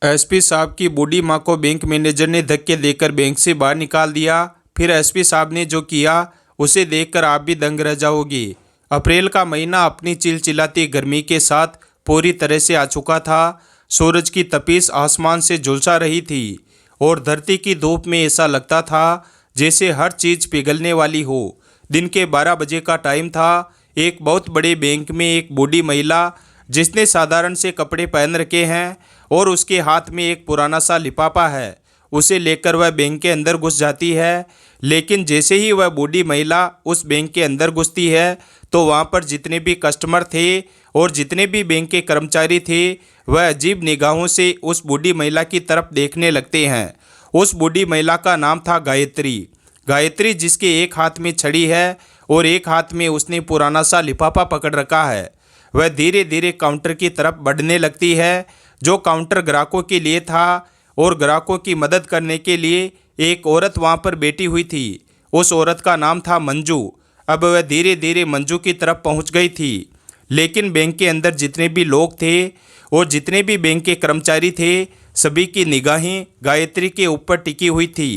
SP साहब की बूढ़ी मां को बैंक मैनेजर ने धक्के देकर बैंक से बाहर निकाल दिया। फिर एसपी साहब ने जो किया उसे देखकर आप भी दंग रह जाओगे। अप्रैल का महीना अपनी चिलचिलाती गर्मी के साथ पूरी तरह से आ चुका था। सूरज की तपिश आसमान से झुलसा रही थी और धरती की धूप में ऐसा लगता था जैसे हर चीज़ पिघलने वाली हो। दिन के 12 बजे का टाइम था। एक बहुत बड़े बैंक में एक बूढ़ी महिला जिसने साधारण से कपड़े पहन रखे हैं और उसके हाथ में एक पुराना सा लिफाफा है, उसे लेकर वह बैंक के अंदर घुस जाती है। लेकिन जैसे ही वह बूढ़ी महिला उस बैंक के अंदर घुसती है तो वहाँ पर जितने भी कस्टमर थे और जितने भी बैंक के कर्मचारी थे वह अजीब निगाहों से उस बूढ़ी महिला की तरफ देखने लगते हैं। उस बूढ़ी महिला का नाम था गायत्री। गायत्री जिसके एक हाथ में छड़ी है और एक हाथ में उसने पुराना सा लिफाफा पकड़ रखा है। वह धीरे धीरे काउंटर की तरफ बढ़ने लगती है जो काउंटर ग्राहकों के लिए था और ग्राहकों की मदद करने के लिए एक औरत वहां पर बैठी हुई थी। उस औरत का नाम था मंजू। अब वह धीरे धीरे मंजू की तरफ पहुंच गई थी। लेकिन बैंक के अंदर जितने भी लोग थे और जितने भी बैंक के कर्मचारी थे सभी की निगाहें गायत्री के ऊपर टिकी हुई थी।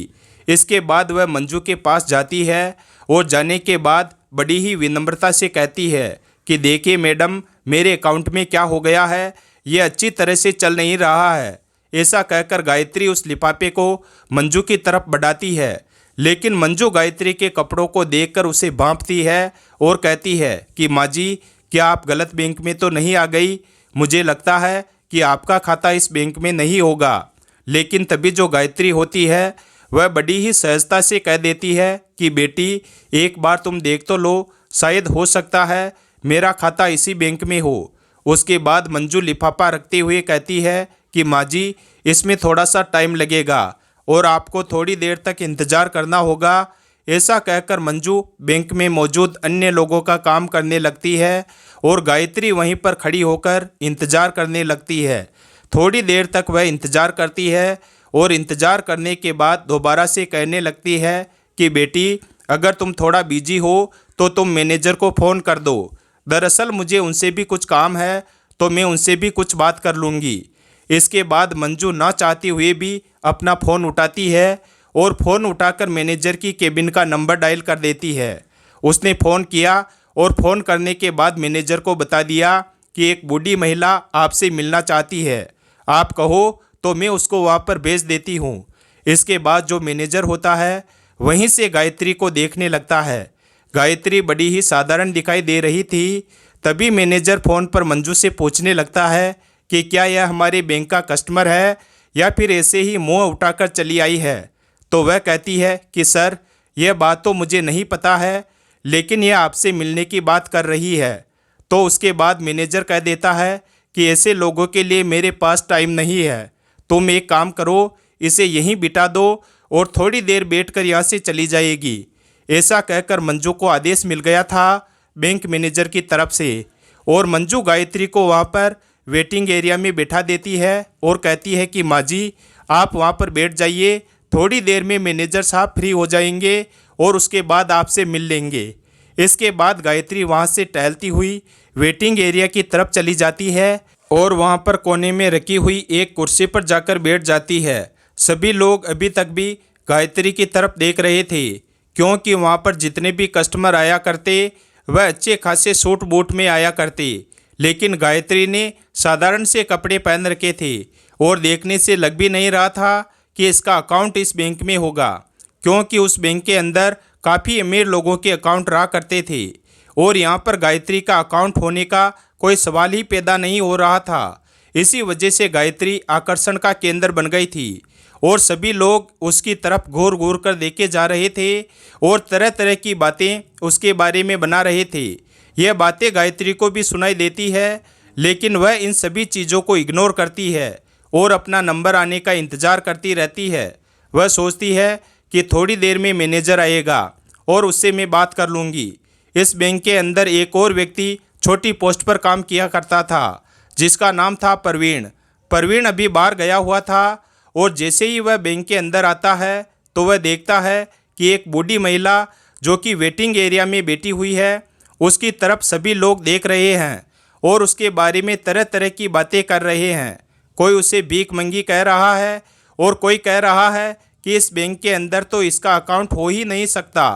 इसके बाद वह मंजू के पास जाती है और जाने के बाद बड़ी ही विनम्रता से कहती है कि देखिए मैडम, मेरे अकाउंट में क्या हो गया है, ये अच्छी तरह से चल नहीं रहा है। ऐसा कहकर गायत्री उस लिफाफे को मंजू की तरफ बढ़ाती है। लेकिन मंजू गायत्री के कपड़ों को देखकर उसे भांपती है और कहती है कि माँ जी, क्या आप गलत बैंक में तो नहीं आ गई? मुझे लगता है कि आपका खाता इस बैंक में नहीं होगा। लेकिन तभी जो गायत्री होती है वह बड़ी ही सहजता से कह देती है कि बेटी, एक बार तुम देख तो लो, शायद हो सकता है मेरा खाता इसी बैंक में हो। उसके बाद मंजू लिफाफा रखते हुए कहती है कि माँ जी, इसमें थोड़ा सा टाइम लगेगा और आपको थोड़ी देर तक इंतज़ार करना होगा। ऐसा कहकर मंजू बैंक में मौजूद अन्य लोगों का काम करने लगती है और गायत्री वहीं पर खड़ी होकर इंतज़ार करने लगती है। थोड़ी देर तक वह इंतज़ार करती है और इंतज़ार करने के बाद दोबारा से कहने लगती है कि बेटी, अगर तुम थोड़ा बिजी हो तो तुम मैनेजर को फ़ोन कर दो। दरअसल मुझे उनसे भी कुछ काम है तो मैं उनसे भी कुछ बात कर लूँगी। इसके बाद मंजू ना चाहते हुए भी अपना फ़ोन उठाती है और फ़ोन उठाकर मैनेजर की केबिन का नंबर डायल कर देती है। उसने फ़ोन किया और फ़ोन करने के बाद मैनेजर को बता दिया कि एक बूढ़ी महिला आपसे मिलना चाहती है, आप कहो तो मैं उसको वहाँ पर भेज देती हूँ। इसके बाद जो मैनेजर होता है वहीं से गायत्री को देखने लगता है। गायत्री बड़ी ही साधारण दिखाई दे रही थी। तभी मैनेजर फ़ोन पर मंजू से पूछने लगता है कि क्या यह हमारे बैंक का कस्टमर है या फिर ऐसे ही मुंह उठाकर चली आई है। तो वह कहती है कि सर, यह बात तो मुझे नहीं पता है, लेकिन यह आपसे मिलने की बात कर रही है। तो उसके बाद मैनेजर कह देता है कि ऐसे लोगों के लिए मेरे पास टाइम नहीं है, तुम एक काम करो, इसे यहीं बिठा दो और थोड़ी देर बैठकर यहाँ से चली जाएगी। ऐसा कहकर मंजू को आदेश मिल गया था बैंक मैनेजर की तरफ से और मंजू गायत्री को वहाँ पर वेटिंग एरिया में बैठा देती है और कहती है कि माँ जी, आप वहाँ पर बैठ जाइए, थोड़ी देर में मैनेजर साहब फ्री हो जाएंगे और उसके बाद आपसे मिल लेंगे। इसके बाद गायत्री वहाँ से टहलती हुई वेटिंग एरिया की तरफ चली जाती है और वहाँ पर कोने में रखी हुई एक कुर्सी पर जाकर बैठ जाती है। सभी लोग अभी तक भी गायत्री की तरफ देख रहे थे क्योंकि वहाँ पर जितने भी कस्टमर आया करते वह अच्छे खासे सूट बूट में आया करते। लेकिन गायत्री ने साधारण से कपड़े पहन रखे थे और देखने से लग भी नहीं रहा था कि इसका अकाउंट इस बैंक में होगा, क्योंकि उस बैंक के अंदर काफ़ी अमीर लोगों के अकाउंट रहा करते थे और यहाँ पर गायत्री का अकाउंट होने का कोई सवाल ही पैदा नहीं हो रहा था। इसी वजह से गायत्री आकर्षण का केंद्र बन गई थी और सभी लोग उसकी तरफ घूर घूर कर देखे जा रहे थे और तरह तरह की बातें उसके बारे में बना रहे थे। यह बातें गायत्री को भी सुनाई देती है, लेकिन वह इन सभी चीज़ों को इग्नोर करती है और अपना नंबर आने का इंतज़ार करती रहती है। वह सोचती है कि थोड़ी देर में मैनेजर आएगा और उससे मैं बात कर लूँगी। इस बैंक के अंदर एक और व्यक्ति छोटी पोस्ट पर काम किया करता था जिसका नाम था प्रवीण। प्रवीण अभी बाहर गया हुआ था और जैसे ही वह बैंक के अंदर आता है तो वह देखता है कि एक बूढ़ी महिला जो कि वेटिंग एरिया में बैठी हुई है उसकी तरफ सभी लोग देख रहे हैं और उसके बारे में तरह तरह की बातें कर रहे हैं। कोई उसे भीख मंगी कह रहा है और कोई कह रहा है कि इस बैंक के अंदर तो इसका अकाउंट हो ही नहीं सकता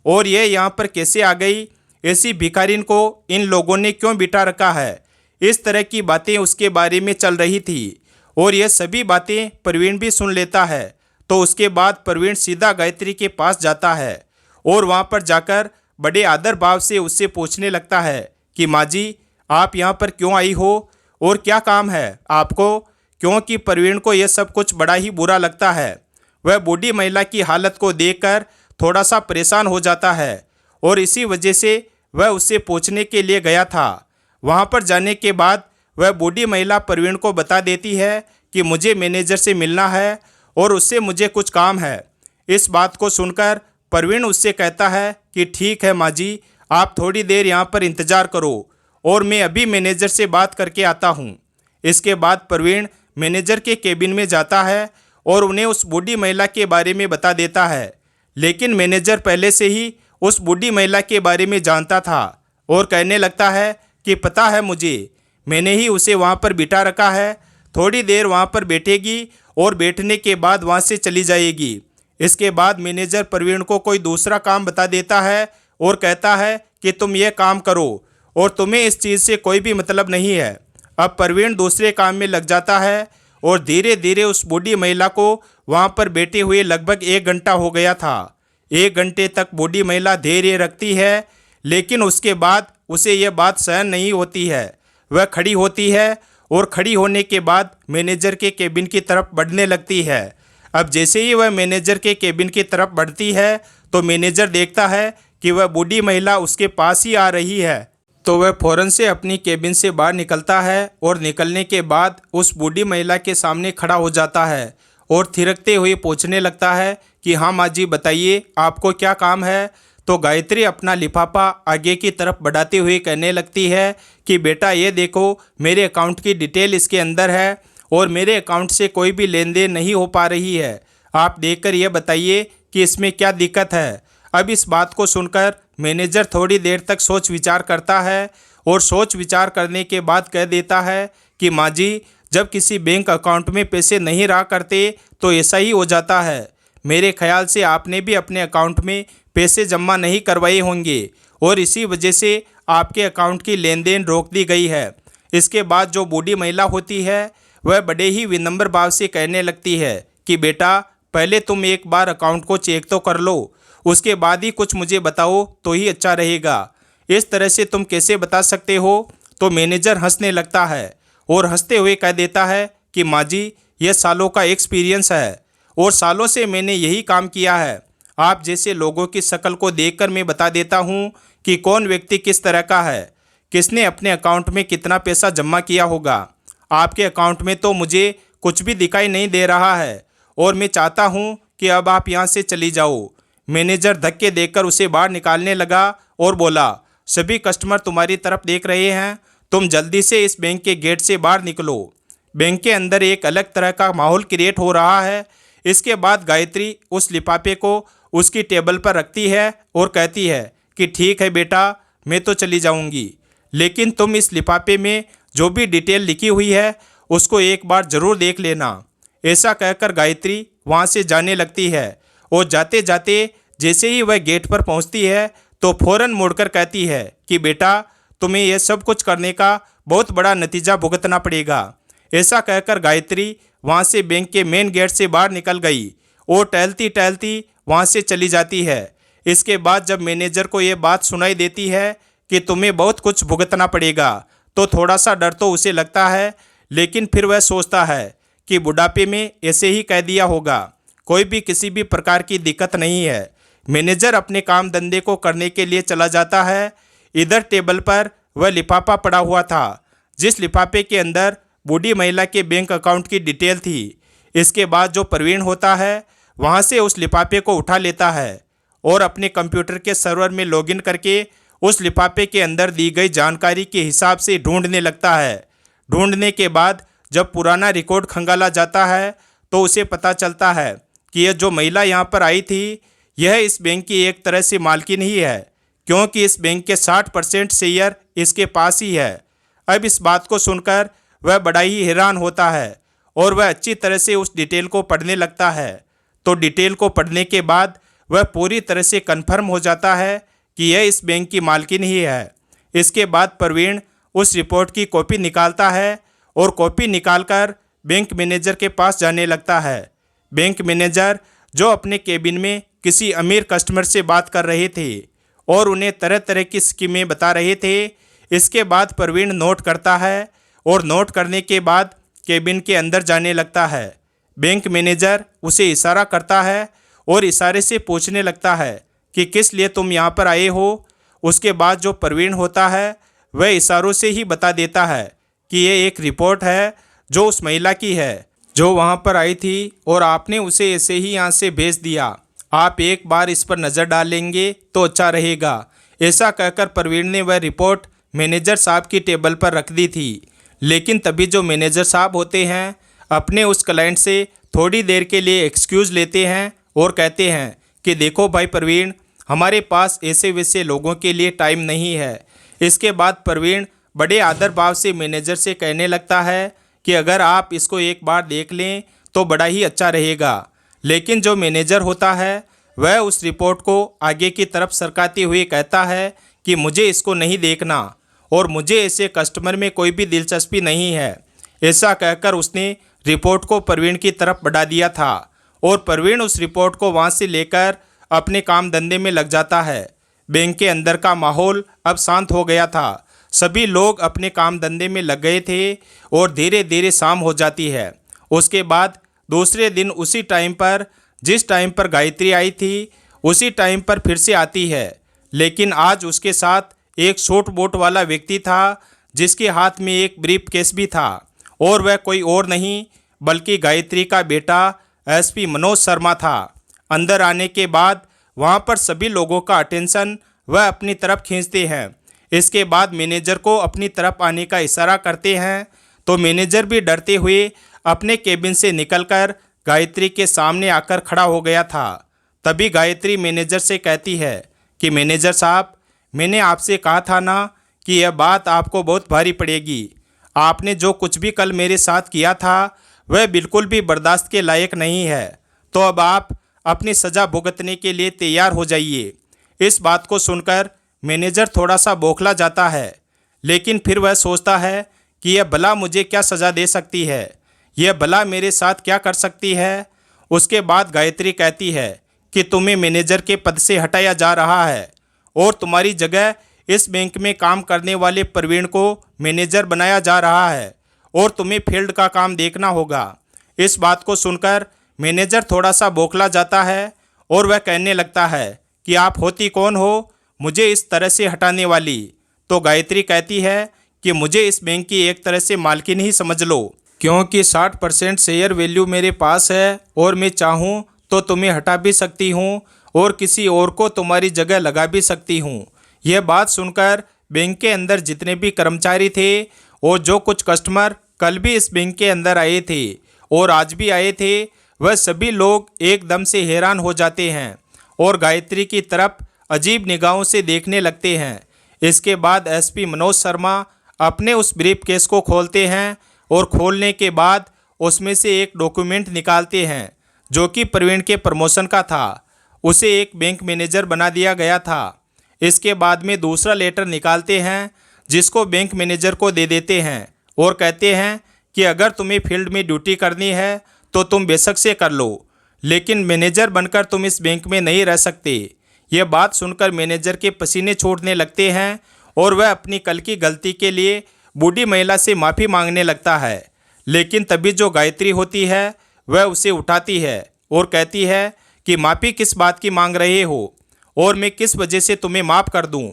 और ये यहाँ पर कैसे आ गई, ऐसी भिखारिन को इन लोगों ने क्यों बिठा रखा है। इस तरह की बातें उसके बारे में चल रही थी और ये सभी बातें प्रवीण भी सुन लेता है। तो उसके बाद प्रवीण सीधा गायत्री के पास जाता है और वहाँ पर जाकर बड़े आदर भाव से उससे पूछने लगता है कि माँ जी, आप यहाँ पर क्यों आई हो और क्या काम है आपको। क्योंकि प्रवीण को यह सब कुछ बड़ा ही बुरा लगता है। वह बूढ़ी महिला की हालत को देखकर थोड़ा सा परेशान हो जाता है और इसी वजह से वह उससे पूछने के लिए गया था। वहाँ पर जाने के बाद वह बूढ़ी महिला प्रवीण को बता देती है कि मुझे मैनेजर से मिलना है और उससे मुझे कुछ काम है। इस बात को सुनकर प्रवीण उससे कहता है कि ठीक है माँ जी, आप थोड़ी देर यहाँ पर इंतज़ार करो और मैं अभी मैनेजर से बात करके आता हूँ। इसके बाद प्रवीण मैनेजर के केबिन में जाता है और उन्हें उस बूढ़ी महिला के बारे में बता देता है। लेकिन मैनेजर पहले से ही उस बूढ़ी महिला के बारे में जानता था और कहने लगता है कि पता है मुझे, मैंने ही उसे वहाँ पर बिठा रखा है। थोड़ी देर वहाँ पर बैठेगी और बैठने के बाद वहाँ से चली जाएगी। इसके बाद मैनेजर प्रवीण को कोई दूसरा काम बता देता है और कहता है कि तुम ये काम करो और तुम्हें इस चीज़ से कोई भी मतलब नहीं है। अब प्रवीण दूसरे काम में लग जाता है और धीरे धीरे उस बूढ़ी महिला को वहाँ पर बैठे हुए लगभग 1 घंटा हो गया था। 1 घंटे तक बूढ़ी महिला धैर्य रखती है, लेकिन उसके बाद उसे यह बात सहन नहीं होती है। वह खड़ी होती है और खड़ी होने के बाद मैनेजर के केबिन की तरफ बढ़ने लगती है। अब जैसे ही वह मैनेजर के केबिन की तरफ बढ़ती है तो मैनेजर देखता है कि वह बूढ़ी महिला उसके पास ही आ रही है। तो वह फौरन से अपनी केबिन से बाहर निकलता है और निकलने के बाद उस बूढ़ी महिला के सामने खड़ा हो जाता है और थिरकते हुए पूछने लगता है कि हाँ माँ जी, बताइए आपको क्या काम है। तो गायत्री अपना लिफाफा आगे की तरफ बढ़ाते हुए कहने लगती है कि बेटा ये देखो, मेरे अकाउंट की डिटेल इसके अंदर है और मेरे अकाउंट से कोई भी लेन देन नहीं हो पा रही है। आप देखकर ये बताइए कि इसमें क्या दिक्कत है। अब इस बात को सुनकर मैनेजर थोड़ी देर तक सोच विचार करता है और सोच विचार करने के बाद कह देता है कि माँ जी, जब किसी बैंक अकाउंट में पैसे नहीं रहा करते तो ऐसा ही हो जाता है। मेरे ख्याल से आपने भी अपने अकाउंट में पैसे जमा नहीं करवाए होंगे और इसी वजह से आपके अकाउंट की लेन देन रोक दी गई है। इसके बाद जो बूढ़ी महिला होती है वह बड़े ही विनम्र भाव से कहने लगती है कि बेटा, पहले तुम एक बार अकाउंट को चेक तो कर लो, उसके बाद ही कुछ मुझे बताओ तो ही अच्छा रहेगा। इस तरह से तुम कैसे बता सकते हो। तो मैनेजर हंसने लगता है और हंसते हुए कह देता है कि माँ जी, यह सालों का एक्सपीरियंस है और सालों से मैंने यही काम किया है। आप जैसे लोगों की शक्ल को देखकर मैं बता देता हूँ कि कौन व्यक्ति किस तरह का है, किसने अपने अकाउंट में कितना पैसा जमा किया होगा। आपके अकाउंट में तो मुझे कुछ भी दिखाई नहीं दे रहा है और मैं चाहता हूँ कि अब आप यहाँ से चली जाओ। मैनेजर धक्के देकर उसे बाहर निकालने लगा और बोला, सभी कस्टमर तुम्हारी तरफ देख रहे हैं, तुम जल्दी से इस बैंक के गेट से बाहर निकलो। बैंक के अंदर एक अलग तरह का माहौल क्रिएट हो रहा है। इसके बाद गायत्री उस लिफाफे को उसकी टेबल पर रखती है और कहती है कि ठीक है बेटा, मैं तो चली जाऊंगी, लेकिन तुम इस लिफाफे में जो भी डिटेल लिखी हुई है उसको एक बार ज़रूर देख लेना। ऐसा कहकर गायत्री वहाँ से जाने लगती है और जाते जाते जैसे ही वह गेट पर पहुँचती है तो फौरन मुड़कर कहती है कि बेटा, तुम्हें यह सब कुछ करने का बहुत बड़ा नतीजा भुगतना पड़ेगा। ऐसा कहकर गायत्री वहाँ से बैंक के मेन गेट से बाहर निकल गई और टहलती टहलती वहाँ से चली जाती है। इसके बाद जब मैनेजर को ये बात सुनाई देती है कि तुम्हें बहुत कुछ भुगतना पड़ेगा तो थोड़ा सा डर तो उसे लगता है, लेकिन फिर वह सोचता है कि बुढ़ापे में ऐसे ही कह दिया होगा, कोई भी किसी भी प्रकार की दिक्कत नहीं है। मैनेजर अपने काम धंधे को करने के लिए चला जाता है। इधर टेबल पर वह लिफाफा पड़ा हुआ था जिस लिफाफे के अंदर बूढ़ी महिला के बैंक अकाउंट की डिटेल थी। इसके बाद जो प्रवीण होता है वहाँ से उस लिफाफे को उठा लेता है और अपने कंप्यूटर के सर्वर में लॉगिन करके उस लिफाफे के अंदर दी गई जानकारी के हिसाब से ढूंढने लगता है। ढूंढने के बाद जब पुराना रिकॉर्ड खंगाला जाता है तो उसे पता चलता है कि यह जो महिला यहाँ पर आई थी यह इस बैंक की एक तरह से मालकिन ही है, क्योंकि इस बैंक के 60% शेयर इसके पास ही है। अब इस बात को सुनकर वह बड़ा ही हैरान होता है और वह अच्छी तरह से उस डिटेल को पढ़ने लगता है। तो डिटेल को पढ़ने के बाद वह पूरी तरह से कन्फर्म हो जाता है कि यह इस बैंक की मालकिन ही है। इसके बाद प्रवीण उस रिपोर्ट की कॉपी निकालता है और कॉपी निकालकर बैंक मैनेजर के पास जाने लगता है। बैंक मैनेजर जो अपने केबिन में किसी अमीर कस्टमर से बात कर रहे थे और उन्हें तरह तरह की स्कीमें बता रहे थे। इसके बाद प्रवीण नोट करता है और नोट करने के बाद केबिन के अंदर जाने लगता है। बैंक मैनेजर उसे इशारा करता है और इशारे से पूछने लगता है कि किस लिए तुम यहाँ पर आए हो। उसके बाद जो प्रवीण होता है वह इशारों से ही बता देता है कि ये एक रिपोर्ट है जो उस महिला की है जो वहाँ पर आई थी और आपने उसे ऐसे ही यहाँ से भेज दिया। आप एक बार इस पर नज़र डालेंगे तो अच्छा रहेगा। ऐसा कहकर प्रवीण ने वह रिपोर्ट मैनेजर साहब की टेबल पर रख दी थी। लेकिन तभी जो मैनेजर साहब होते हैं अपने उस क्लाइंट से थोड़ी देर के लिए एक्सक्यूज़ लेते हैं और कहते हैं कि देखो भाई प्रवीण, हमारे पास ऐसे वैसे लोगों के लिए टाइम नहीं है। इसके बाद प्रवीण बड़े आदर भाव से मैनेजर से कहने लगता है कि अगर आप इसको एक बार देख लें तो बड़ा ही अच्छा रहेगा। लेकिन जो मैनेजर होता है वह उस रिपोर्ट को आगे की तरफ सरकाते हुए कहता है कि मुझे इसको नहीं देखना और मुझे ऐसे कस्टमर में कोई भी दिलचस्पी नहीं है। ऐसा कहकर उसने रिपोर्ट को प्रवीण की तरफ बढ़ा दिया था और प्रवीण उस रिपोर्ट को वहाँ से लेकर अपने काम धंधे में लग जाता है। बैंक के अंदर का माहौल अब शांत हो गया था। सभी लोग अपने काम धंधे में लग गए थे और धीरे धीरे शाम हो जाती है। उसके बाद दूसरे दिन उसी टाइम पर जिस टाइम पर गायत्री आई थी उसी टाइम पर फिर से आती है। लेकिन आज उसके साथ एक शॉर्ट बोट वाला व्यक्ति था जिसके हाथ में एक ब्रीफ केस भी था और वह कोई और नहीं बल्कि गायत्री का बेटा एसपी मनोज शर्मा था। अंदर आने के बाद वहाँ पर सभी लोगों का अटेंशन वह अपनी तरफ खींचते हैं। इसके बाद मैनेजर को अपनी तरफ आने का इशारा करते हैं तो मैनेजर भी डरते हुए अपने केबिन से निकलकर गायत्री के सामने आकर खड़ा हो गया था। तभी गायत्री मैनेजर से कहती है कि मैनेजर साहब, मैंने आपसे कहा था ना कि यह बात आपको बहुत भारी पड़ेगी। आपने जो कुछ भी कल मेरे साथ किया था वह बिल्कुल भी बर्दाश्त के लायक नहीं है। तो अब आप अपनी सज़ा भुगतने के लिए तैयार हो जाइए। इस बात को सुनकर मैनेजर थोड़ा सा बौखला जाता है, लेकिन फिर वह सोचता है कि यह भला मुझे क्या सज़ा दे सकती है, यह भला मेरे साथ क्या कर सकती है। उसके बाद गायत्री कहती है कि तुम्हें मैनेजर के पद से हटाया जा रहा है और तुम्हारी जगह इस बैंक में काम करने वाले प्रवीण को मैनेजर बनाया जा रहा है और तुम्हें फील्ड का काम देखना होगा। इस बात को सुनकर मैनेजर थोड़ा सा बौखला जाता है और वह कहने लगता है कि आप होती कौन हो मुझे इस तरह से हटाने वाली। तो गायत्री कहती है कि मुझे इस बैंक की एक तरह से मालकिन ही समझ लो, क्योंकि 60% शेयर वैल्यू मेरे पास है और मैं चाहूँ तो तुम्हें हटा भी सकती हूँ और किसी और को तुम्हारी जगह लगा भी सकती हूँ। यह बात सुनकर बैंक के अंदर जितने भी कर्मचारी थे और जो कुछ कस्टमर कल भी इस बैंक के अंदर आए थे और आज भी आए थे वह सभी लोग एकदम से हैरान हो जाते हैं और गायत्री की तरफ अजीब निगाहों से देखने लगते हैं। इसके बाद एसपी मनोज शर्मा अपने उस ब्रीफ केस को खोलते हैं और खोलने के बाद उसमें से एक डॉक्यूमेंट निकालते हैं जो कि प्रवीण के प्रमोशन का था। उसे एक बैंक मैनेजर बना दिया गया था। इसके बाद में दूसरा लेटर निकालते हैं जिसको बैंक मैनेजर को दे देते हैं और कहते हैं कि अगर तुम्हें फील्ड में ड्यूटी करनी है तो तुम बेशक से कर लो, लेकिन मैनेजर बनकर तुम इस बैंक में नहीं रह सकते। यह बात सुनकर मैनेजर के पसीने छूटने लगते हैं और वह अपनी कल की गलती के लिए बूढ़ी महिला से माफ़ी मांगने लगता है। लेकिन तभी जो गायत्री होती है वह उसे उठाती है और कहती है कि माफ़ी किस बात की मांग रहे हो और मैं किस वजह से तुम्हें माफ़ कर दूं?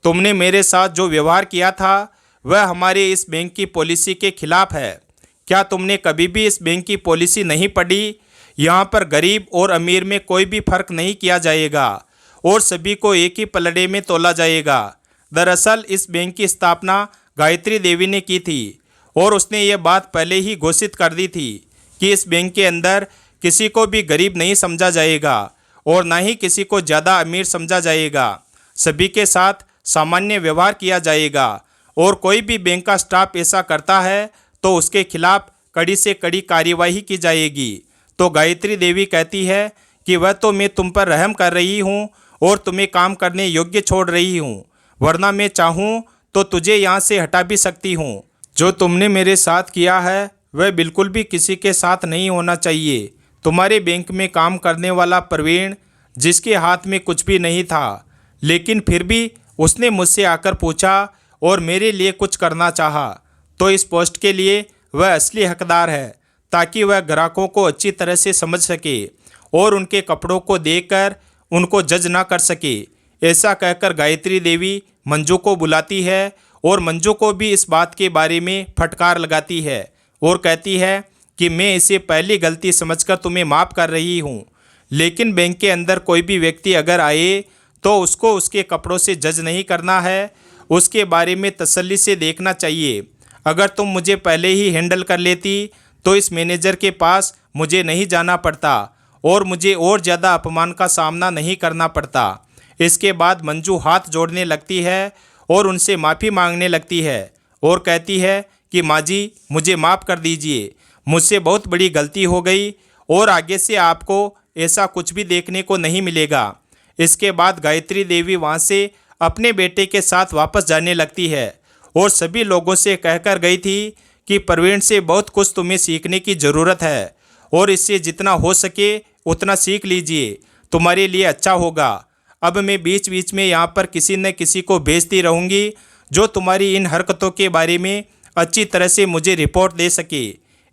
तुमने मेरे साथ जो व्यवहार किया था वह हमारे इस बैंक की पॉलिसी के खिलाफ है। क्या तुमने कभी भी इस बैंक की पॉलिसी नहीं पढ़ी? यहाँ पर गरीब और अमीर में कोई भी फर्क नहीं किया जाएगा और सभी को एक ही पलड़े में तोला जाएगा। दरअसल इस बैंक की स्थापना गायत्री देवी ने की थी और उसने ये बात पहले ही घोषित कर दी थी कि इस बैंक के अंदर किसी को भी गरीब नहीं समझा जाएगा और ना ही किसी को ज़्यादा अमीर समझा जाएगा। सभी के साथ सामान्य व्यवहार किया जाएगा और कोई भी बैंक का स्टाफ ऐसा करता है तो उसके खिलाफ कड़ी से कड़ी कार्यवाही की जाएगी। तो गायत्री देवी कहती है कि वह तो मैं तुम पर रहम कर रही हूँ और तुम्हें काम करने योग्य छोड़ रही हूँ, वरना मैं चाहूँ तो तुझे यहाँ से हटा भी सकती हूँ। जो तुमने मेरे साथ किया है वह बिल्कुल भी किसी के साथ नहीं होना चाहिए। तुम्हारे बैंक में काम करने वाला प्रवीण, जिसके हाथ में कुछ भी नहीं था, लेकिन फिर भी उसने मुझसे आकर पूछा और मेरे लिए कुछ करना चाहा, तो इस पोस्ट के लिए वह असली हकदार है, ताकि वह ग्राहकों को अच्छी तरह से समझ सके और उनके कपड़ों को देखकर उनको जज ना कर सके। ऐसा कहकर गायत्री देवी मंजू को बुलाती है और मंजू को भी इस बात के बारे में फटकार लगाती है और कहती है कि मैं इसे पहली गलती समझकर तुम्हें माफ़ कर रही हूँ, लेकिन बैंक के अंदर कोई भी व्यक्ति अगर आए तो उसको उसके कपड़ों से जज नहीं करना है, उसके बारे में तसल्ली से देखना चाहिए। अगर तुम मुझे पहले ही हैंडल कर लेती तो इस मैनेजर के पास मुझे नहीं जाना पड़ता और मुझे और ज़्यादा अपमान का सामना नहीं करना पड़ता। इसके बाद मंजू हाथ जोड़ने लगती है और उनसे माफ़ी मांगने लगती है और कहती है कि माँ जी, मुझे माफ़ कर दीजिए, मुझसे बहुत बड़ी गलती हो गई और आगे से आपको ऐसा कुछ भी देखने को नहीं मिलेगा। इसके बाद गायत्री देवी वहाँ से अपने बेटे के साथ वापस जाने लगती है और सभी लोगों से कहकर गई थी कि प्रवीण से बहुत कुछ तुम्हें सीखने की ज़रूरत है और इससे जितना हो सके उतना सीख लीजिए, तुम्हारे लिए अच्छा होगा। अब मैं बीच बीच में यहाँ पर किसी न किसी को भेजती रहूँगी जो तुम्हारी इन हरकतों के बारे में अच्छी तरह से मुझे रिपोर्ट दे सके।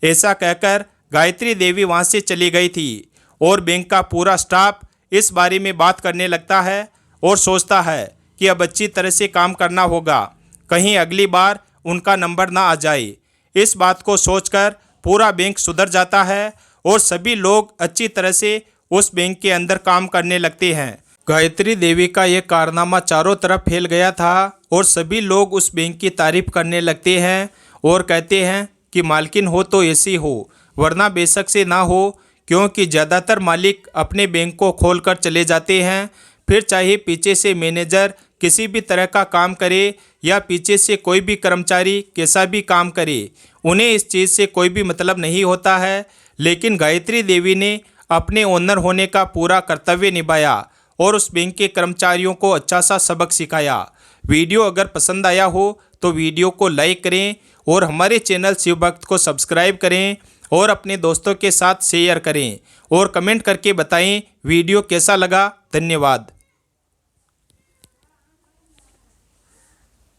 ऐसा कहकर गायत्री देवी वहाँ से चली गई थी और बैंक का पूरा स्टाफ इस बारे में बात करने लगता है और सोचता है कि अब अच्छी तरह से काम करना होगा, कहीं अगली बार उनका नंबर ना आ जाए। इस बात को सोचकर पूरा बैंक सुधर जाता है और सभी लोग अच्छी तरह से उस बैंक के अंदर काम करने लगते हैं। गायत्री देवी का ये कारनामा चारों तरफ फैल गया था और सभी लोग उस बैंक की तारीफ करने लगते हैं और कहते हैं कि मालकिन हो तो ऐसी हो, वरना बेशक से ना हो, क्योंकि ज़्यादातर मालिक अपने बैंक को खोलकर चले जाते हैं। फिर चाहे पीछे से मैनेजर किसी भी तरह का काम करे या पीछे से कोई भी कर्मचारी कैसा भी काम करे, उन्हें इस चीज़ से कोई भी मतलब नहीं होता है। लेकिन गायत्री देवी ने अपने ओनर होने का पूरा कर्तव्य निभाया और उस बैंक के कर्मचारियों को अच्छा सा सबक सिखाया। वीडियो अगर पसंद आया हो तो वीडियो को लाइक करें और हमारे चैनल शिव भक्त को सब्सक्राइब करें और अपने दोस्तों के साथ शेयर करें और कमेंट करके बताएं वीडियो कैसा लगा। धन्यवाद।